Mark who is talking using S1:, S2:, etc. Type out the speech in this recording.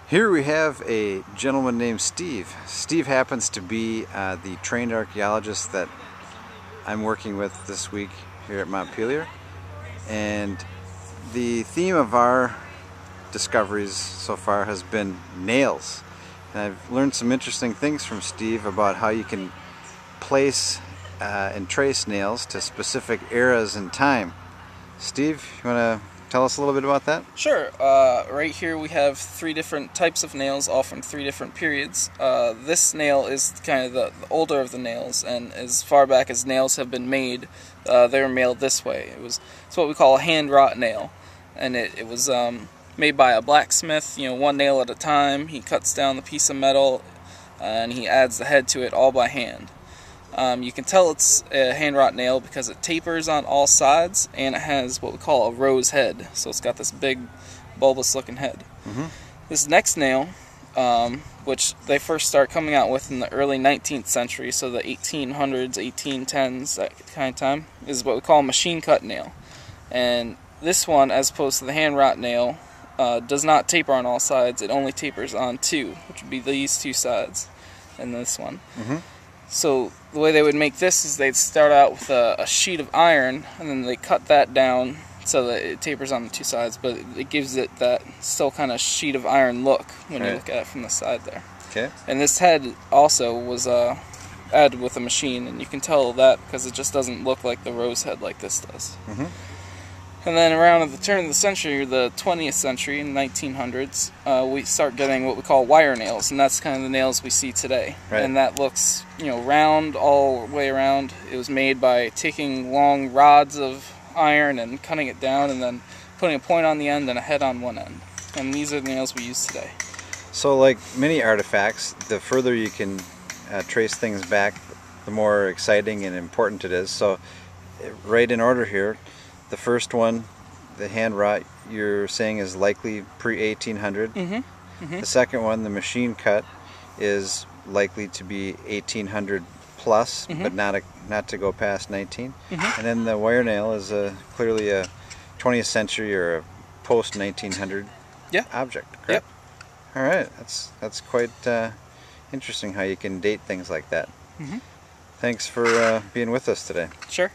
S1: Here we have a gentleman named Steve. Steve happens to be the trained archaeologist that I'm working with this week here at Montpelier. And the theme of our discoveries so far has been nails. And I've learned some interesting things from Steve about how you can place and trace nails to specific eras in time. Steve, you want to tell us a little bit about that?
S2: Sure. Right here we have three different types of nails, all from three different periods. This nail is kind of the older of the nails, and as far back as nails have been made, they were made this way. It's what we call a hand-wrought nail, and it was made by a blacksmith. One nail at a time. He cuts down the piece of metal, and he adds the head to it all by hand. You can tell it's a hand-wrought nail because it tapers on all sides, and it has what we call a rose head. So it's got this big, bulbous-looking head. This next nail, which they first start coming out with in the early 19th century, so the 1800s, 1810s, that kind of time, is what we call a machine-cut nail. And this one, as opposed to the hand-wrought nail, does not taper on all sides. It only tapers on two, which would be these two sides, and this one. So the way they would make this is they'd start out with a sheet of iron, and then they cut that down so that it tapers on the two sides, but it gives it that still kind of sheet of iron look when you look at it from the side there. Okay. And this head also was added with a machine, and you can tell that because it just doesn't look like the rose head like this does. And then around at the turn of the century, the 20th century, in the 1900s, we start getting what we call wire nails, and that's kind of the nails we see today. And that looks, round all the way around. It was made by taking long rods of iron and cutting it down, and then putting a point on the end and a head on one end. And these are the nails we use today.
S1: So, like many artifacts, the further you can trace things back, the more exciting and important it is. So, right in order here. The first one, the hand wrought, you're saying is likely pre-1800. The second one, the machine cut, is likely to be 1800 plus, but not to go past 19. And then the wire nail is clearly a 20th century or a post-1900 object, correct? All right, that's quite interesting how you can date things like that. Thanks for being with us today.
S2: Sure.